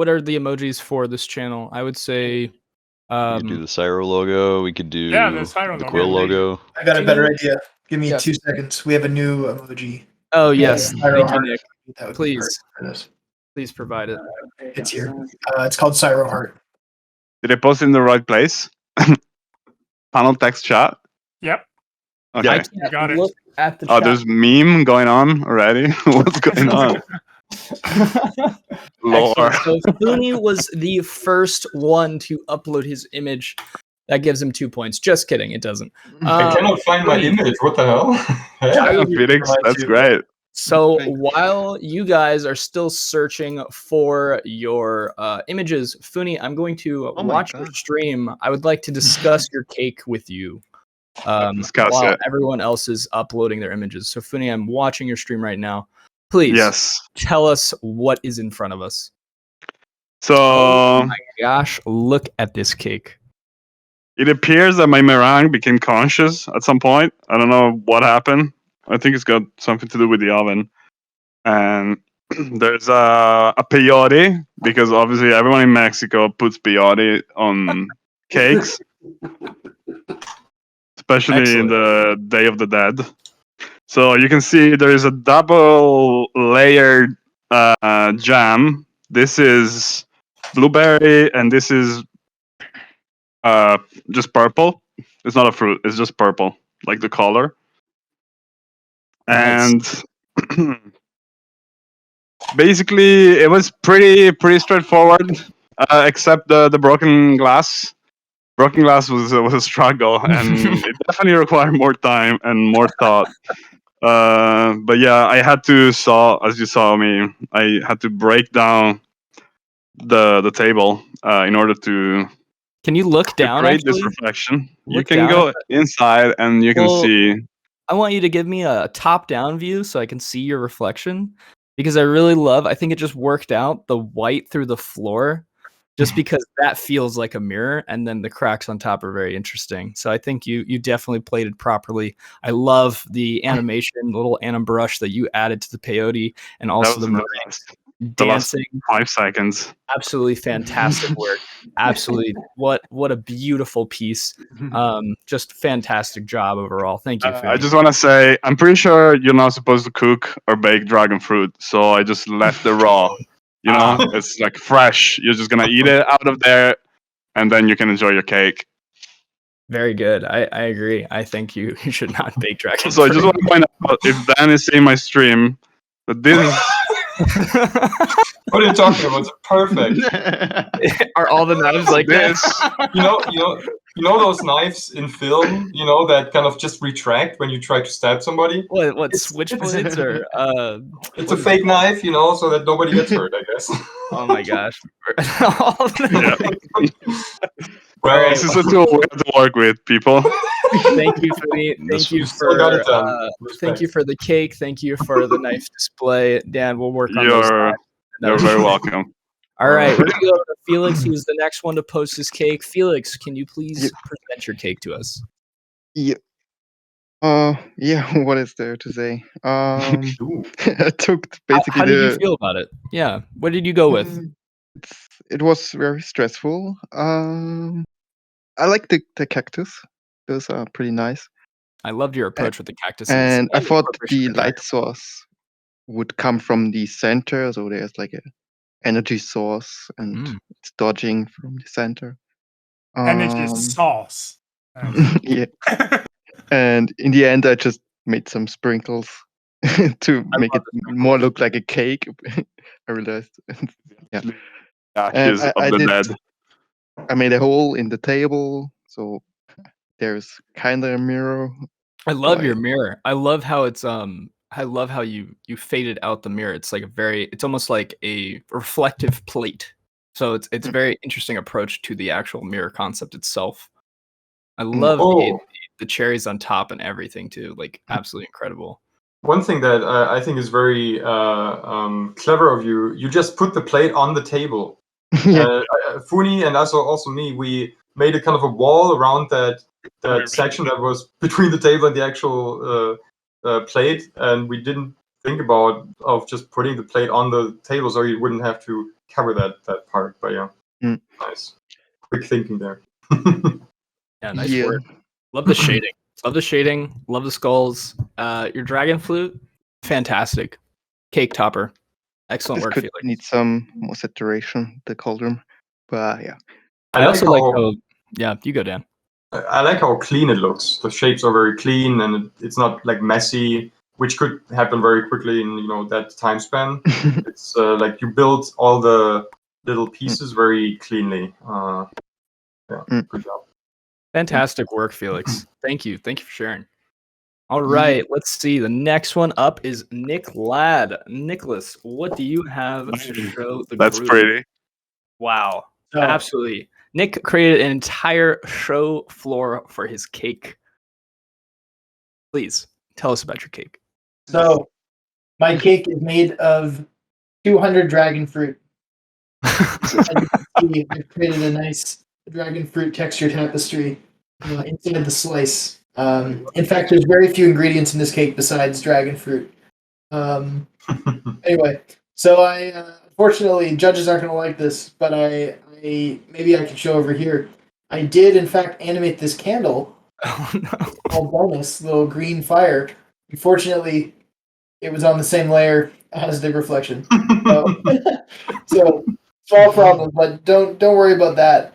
are the emojis for this channel? I would say We could do the Syro logo. We could do Yeah, the Syro the logo. Quill logo. I got a better idea. Give me Yes. 2 seconds. We have a new emoji. oh yes, Syro thank you, heart. Nick. That would be Please. perfect for this. Please provide it. It's here. It's called Syro Heart. Did I post in the right place? Panel text chat. Yep. Okay. I You got can't it. look at the Oh, chat. there's meme going on already. What's going on? Lore. Excellent. So Funi was the first one to upload his image. That gives him 2 points. Just kidding, it doesn't. I cannot find my image. What the hell? Yeah, Felix, that's great. So Thanks. while you guys are still searching for your images, Funi, I'm going to Oh my watch your God. stream. I would like to discuss your cake with you Discuss while it. everyone else is uploading their images. So Funi, I'm watching your stream right now. Please Yes. tell us what is in front of us. So Oh my gosh, look at this cake. it appears that my meringue became conscious at some point. I don't know what happened. I think it's got something to do with the oven. And there's a peyote, because obviously everyone in Mexico puts peyote on cakes, especially in Excellent. the Day of the Dead. So you can see there is a double layered jam. This is blueberry, and this is just purple. It's not a fruit. It's just purple, like the color. Nice. And basically, it was pretty straightforward, except the broken glass. Broken glass was a struggle, and it definitely required more time and more thought. But yeah, I had to saw, as you saw me, I had to break down the table in order to Can you look down create this actually? reflection. You Look can down go at inside and you can Well, see. I want you to give me a top-down view so I can see your reflection, because I think it just worked out the white through the floor, just because that feels like a mirror, and then the cracks on top are very interesting. So I think you definitely played it properly. I love the animation, the little anim brush that you added to the peyote, and That also was the the meringue last dancing. 5 seconds. Absolutely fantastic work. Absolutely, what a beautiful piece. Just fantastic job overall. Thank you, I Funi. just want to say, I'm pretty sure you're not supposed to cook or bake dragon fruit, so I just left it raw. You know, it's like fresh. You're just gonna eat it out of there, and then you can enjoy your cake. Very good. I agree. I think you should not bake dragon So I just fruit. want to point out, if Dan is seeing my stream, that this is What are you talking about? It's perfect. Are all the knives like this. You know those knives in film, that kind of just retract when you try to stab somebody? What It's- switchblades or It's a fake knife, so that nobody gets hurt, I guess. oh my gosh. All the- Well, This is a tool we have to work with, people. Thank you, Funi. Thank you still got it for done. thank you for the cake. Thank you for the knife display. Dan, we'll work on those. You're very welcome. All right, we're gonna go to Felix. He was the next one to post his cake. Felix, can you please present your cake to us? Yeah. Yeah. What is there to say? Ooh. I took basically How did you feel about it? Yeah, what did you go with? It was very stressful. I like the cactus. Those are pretty nice. I loved your approach with the cactuses. And I the thought incorporation the of dragon. light source would come from the center, so there's like a energy source, and it's dodging from the center. Energy sauce. Yeah. And in the end, I just made some sprinkles to make it more look like a cake. I realized. Yeah. Ashes of the dead. I made a hole in the table, so there's kind of a mirror. I love your mirror. I love how it's I love how you faded out the mirror. It's like it's almost like a reflective plate. So it's a very interesting approach to the actual mirror concept itself. I love the cherries on top and everything too. Like absolutely incredible. One thing that I think is very clever of you, you just put the plate on the table. Funi and also me, we made a kind of a wall around that section that was between the table and the actual plate, and we didn't think of just putting the plate on the table so you wouldn't have to cover that part. But yeah, nice, quick thinking there. Yeah, nice work. Love the shading. Love the shading. Love the skulls. Your dragon flute, fantastic. Cake topper, excellent work. Could need some more saturation, the cauldron, but yeah. I also like how. Yeah, you go, Dan. I like how clean it looks. The shapes are very clean, and it's not like messy. which could happen very quickly in that time span. It's like you build all the little pieces very cleanly. Good job. Fantastic work, Felix. Thank you for sharing. All right, let's see. The next one up is Nick Ladd. Nicholas, what do you have to show the That's group? pretty. Wow, So, absolutely. Nick created an entire show floor for his cake. Please tell us about your cake. So, my cake is made of 200 dragon fruit. As you can see, I've created a nice dragon fruit texture tapestry inside the slice. In fact, there's very few ingredients in this cake besides dragon fruit. Anyway, so I unfortunately judges aren't going to like this, but I maybe I can show over here. I did in fact animate this candle. Oh no! Called bonus, little green fire. Unfortunately, it was on the same layer as the reflection. So small problem, but don't worry about that.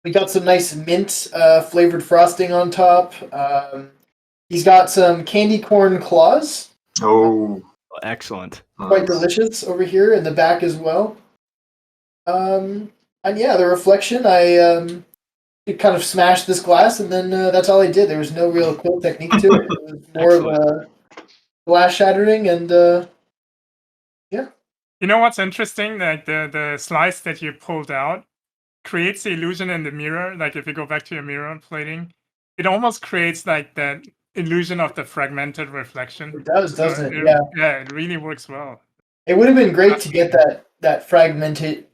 We got some nice mint flavored frosting on top. He's got some candy corn claws. Oh, Excellent. Quite delicious over here in the back as well. And yeah, the reflection, I kind of smashed this glass, and then that's all I did. There was no real quill technique to it. It was more of a glass shattering, and yeah. You know what's interesting? Like the slice that you pulled out creates the illusion in the mirror. Like if you go back to your mirror plating, it almost creates like that illusion of the fragmented reflection. It does, doesn't it? Yeah. Yeah, it really works well. It would have been great to get that fragmented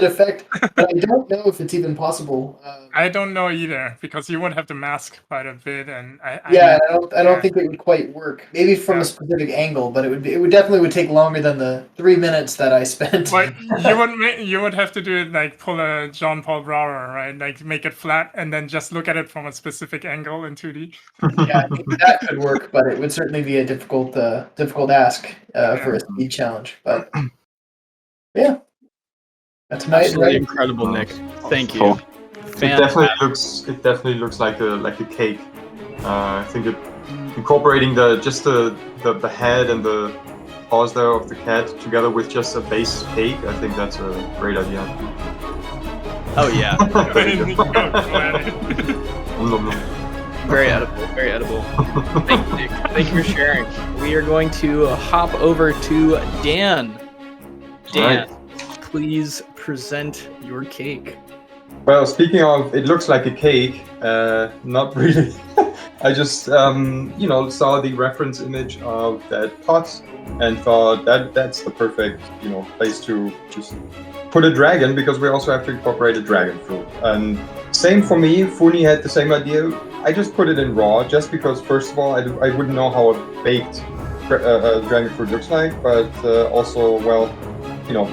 effect, but I don't know if it's even possible. I don't know either, because you would have to mask quite a bit, and I don't think it would quite work. Maybe from a specific angle, but it would definitely take longer than the 3 minutes that I spent. But you would have to do it like pull a John Paul Brower, right? Like make it flat and then just look at it from a specific angle in 2D. Yeah, I think that could work, but it would certainly be a difficult ask for a speed challenge. But yeah. That's absolutely incredible, Nick. Thank you. Cool. It definitely looks like a cake. I think incorporating the head and the paws there of the cat together with just a base cake. I think that's a great idea. Oh yeah. Very edible. Very edible. Thank you, Nick. Thank you for sharing. We are going to hop over to Dan. Dan. Right. Please present your cake. Well, speaking of, it looks like a cake. Not really. I just, saw the reference image of that pot and thought that's the perfect, place to just put a dragon, because we also have to incorporate a dragon fruit. And same for me. Funi had the same idea. I just put it in raw, just because first of all, I wouldn't know how a baked dragon fruit looks like, but also, well,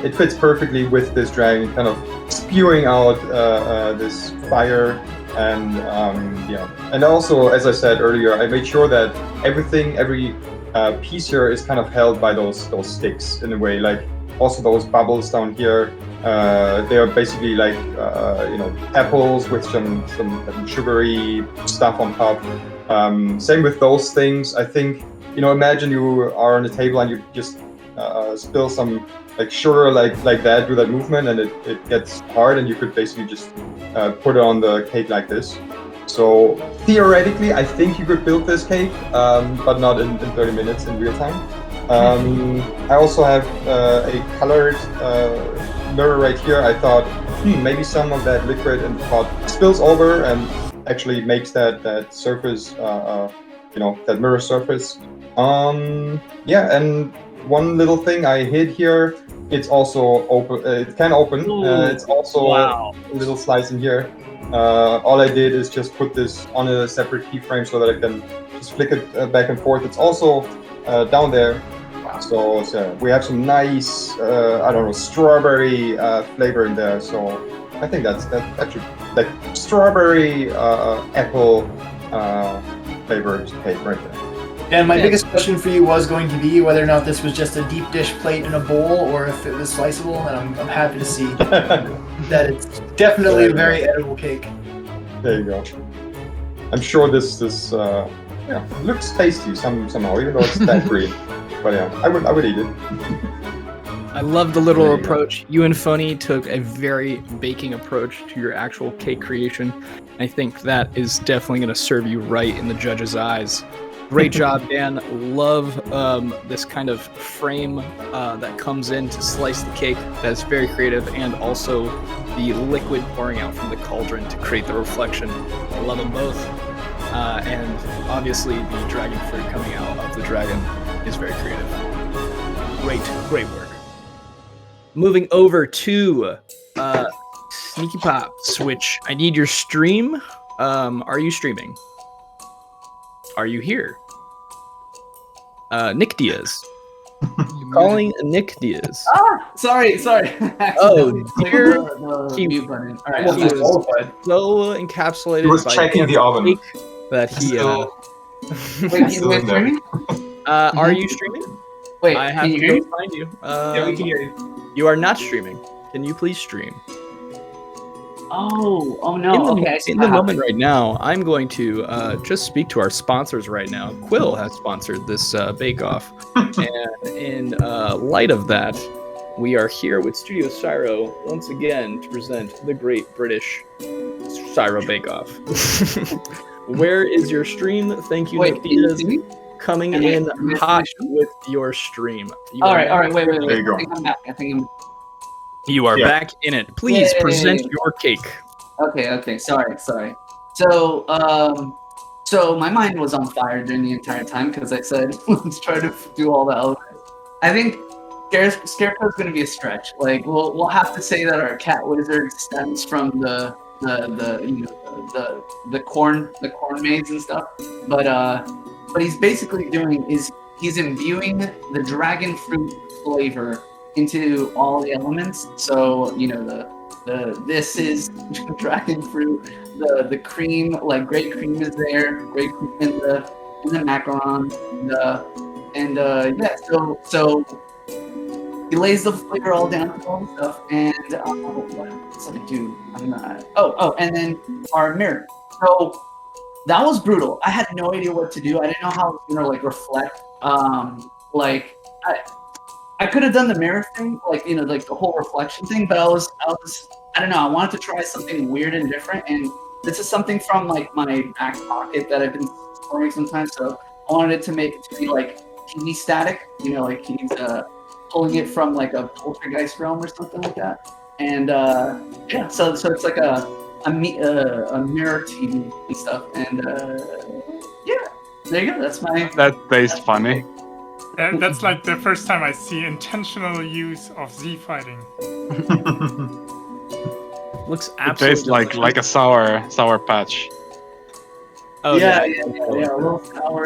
it fits perfectly with this dragon kind of spewing out this fire, and and also, as I said earlier, I made sure that every piece here is kind of held by those sticks in a way, like also those bubbles down here. They are basically like apples with some sugary stuff on top. Same with those things. I think imagine you are on a table and you just spill some like sugar like that, do that movement, and it gets hard, and you could basically just put it on the cake like this. So theoretically, I think you could build this cake, but not in 30 minutes in real time. I also have a colored mirror right here. I thought maybe some of that liquid in the pot spills over and actually makes that surface, that mirror surface. And one little thing I hid here, it's also open. It can open. It's also a little slice in here. All I did is just put this on a separate keyframe so that I can just flick it back and forth. It's also down there. So we have some nice, strawberry flavor in there. So I think that's actually like strawberry apple flavored cake right there. And my biggest question for you was going to be whether or not this was just a deep dish plate in a bowl, or if it was sliceable. And I'm happy to see that it's definitely a very edible cake. There you go. I'm sure this looks tasty somehow, even though it's that green. But yeah, I would eat it. I love the literal There you go. approach. You and Funny took a very baking approach to your actual cake creation. I think that is definitely going to serve you right in the judge's eyes. Great job, Dan. Love this kind of frame that comes in to slice the cake. That's very creative, and also the liquid pouring out from the cauldron to create the reflection. I love them both. And obviously the dragon fruit coming out of the dragon is very creative. Great work. Moving over to Sneaky Pop Switch. I need your stream. Are you streaming? Are you here? Nick Diaz. Calling Nick Diaz. Sorry. Oh, dear. The mute button. All right, He was so encapsulated He was by checking the oven. cake that he. Still- Wait, Still you in there. streaming? Are you streaming? Wait, I have can you to hear me? go find you. Yeah, we can hear you. You are not streaming. Can you please stream? Oh no. Okay, I see In what the moment happened. right now, I'm going to just speak to our sponsors right now. Quill has sponsored this bake-off. And in light of that, we are here with Studio Syro once again to present the Great British Syro Bake-Off. Where is your stream? Thank you, Wait, Nick can you Diaz, see me? coming Can I- in can I hot see with your stream. You All are right. Wait. There you go. I think I'm back. You are Yeah. back in it. Please Yay. present your cake. Okay. Sorry. So, so my mind was on fire during the entire time because I said let's try to do all the elements. I think Scarecrow's going to be a stretch. Like we'll have to say that our cat wizard stems from the corn maze and stuff. But what he's basically doing is he's imbuing the dragon fruit flavor into all the elements. So this is dragon fruit. The cream, like great cream, is there. Great cream in the macaron. So he lays the flavor all down with all the stuff. And what else did I do? I'm not. And then our mirror. So that was brutal. I had no idea what to do. I didn't know how it was gonna reflect. I could have done the mirror thing, the whole reflection thing, but I don't know. I wanted to try something weird and different, and this is something from my back pocket that I've been storing sometimes. So I wanted it to make it to be TV static, he's pulling it from a poltergeist realm or something like that. And so it's like a mirror TV and stuff, and there you go. That's my. That tastes funny. That's like the first time I see intentional use of Z fighting. Looks It absolutely tastes like a sour patch. Oh, yeah, a little sour,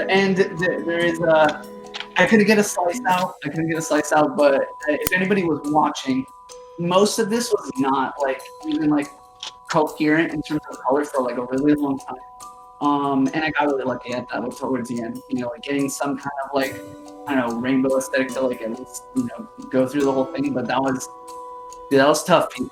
and there is I couldn't get a slice out. But if anybody was watching, most of this was not even coherent in terms of color for a really long time. And I got really lucky at that towards the end, getting some kind of I don't know, rainbow aesthetic to at least go through the whole thing. But that was tough, Pete.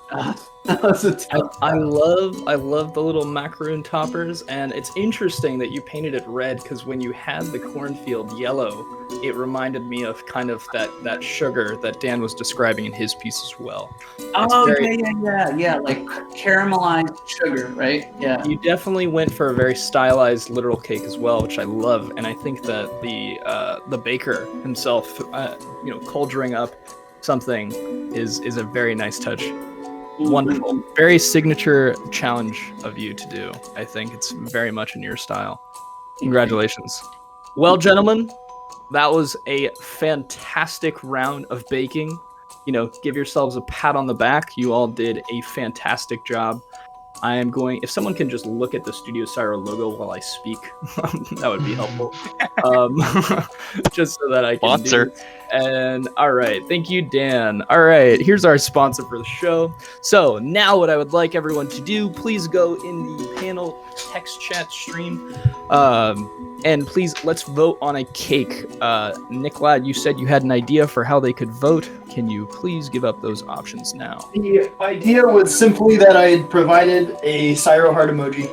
That was a tough. I love the little macaroon toppers, and it's interesting that you painted it red because when you had the cornfield yellow, it reminded me of kind of that sugar that Dan was describing in his piece as well. Oh, yeah, like caramelized sugar, right? Yeah. You definitely went for a very stylized literal cake as well, which I love, and I think that the baker himself, cauldroning up something is a very nice touch. Wonderful. Very signature challenge of you to do. I think it's very much in your style. Congratulations. Well, gentlemen, that was a fantastic round of baking. Give yourselves a pat on the back. You all did a fantastic job. I am going, if someone can just look at the Studio Syro logo while I speak, that would be helpful. Just so that I can Sponsor. And all right, thank you, Dan. All right, here's our sponsor for the show. So now what I would like everyone to do, please go in the panel text chat stream. And please, let's vote on a cake. Nick Ladd, you said you had an idea for how they could vote. Can you please give up those options now? The idea was simply that I had provided a Syro heart emoji.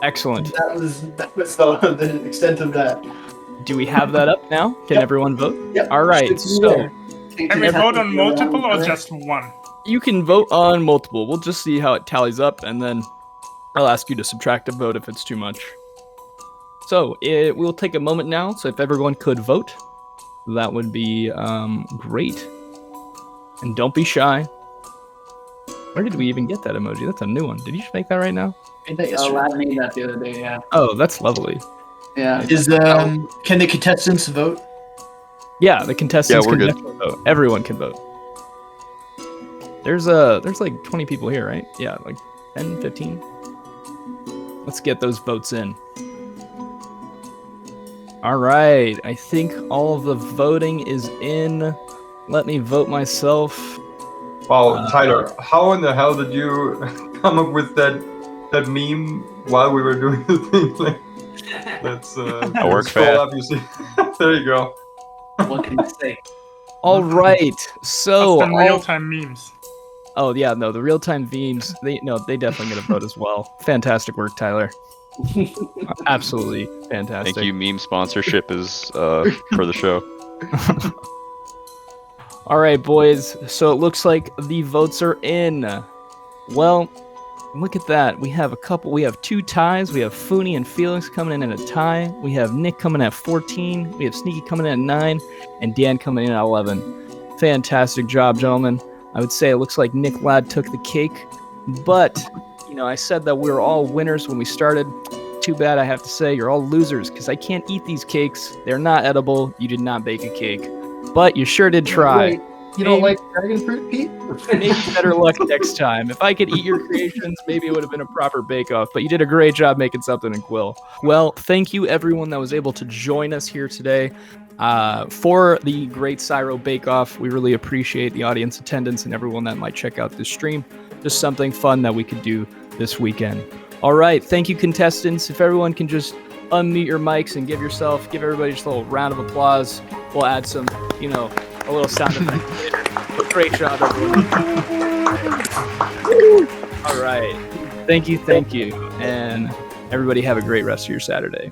Excellent. That was the extent of that. Do we have that up now? Can everyone vote? Yep. All right, so Can we vote on multiple or just one? you can vote on multiple. We'll just see how it tallies up, and then I'll ask you to subtract a vote if it's too much. So we'll take a moment now. So if everyone could vote, that would be great. And don't be shy. Where did we even get that emoji? That's a new one. Did you just make that right now? Lad made that the other day, yeah. Oh, that's lovely. Yeah. Can the contestants vote? Yeah, the contestants we're can good. definitely vote. Everyone can vote. There's like 20 people here, right? Yeah, like 10, 15. Let's get those votes in. All right, I think all of the voting is in. Let me vote myself. Wow, Tyler, how in the hell did you come up with that meme while we were doing the thing? Like, that's I work scroll fast. up, you see. There you go. What can I say? All right, so Some real-time memes. oh yeah, no, the real-time memes. They definitely get a vote as well. Fantastic work, Tyler. Absolutely fantastic. Thank you. Meme sponsorship is for the show. All right, boys. So it looks like the votes are in. Well, look at that. We have two ties. We have Fooney and Felix coming in at a tie. We have Nick coming at 14. We have Sneaky coming in at 9, and Dan coming in at 11. Fantastic job, gentlemen. I would say it looks like Nick Ladd took the cake, but I said that we were all winners when we started. Too bad, I have to say, you're all losers because I can't eat these cakes. They're not edible. You did not bake a cake, but you sure did try. Wait, you don't like dragon fruit, Pete? Maybe better luck next time. If I could eat your creations, maybe it would have been a proper bake-off, but you did a great job making something in Quill. Well, thank you everyone that was able to join us here today for the Great Syro Bake-Off. We really appreciate the audience attendance and everyone that might check out this stream. Just something fun that we could do this weekend. All right, thank you, contestants. If everyone can just unmute your mics and give everybody just a little round of applause. We'll add some, a little sound effect later. Great job, everyone. All right. Thank you. And everybody have a great rest of your Saturday.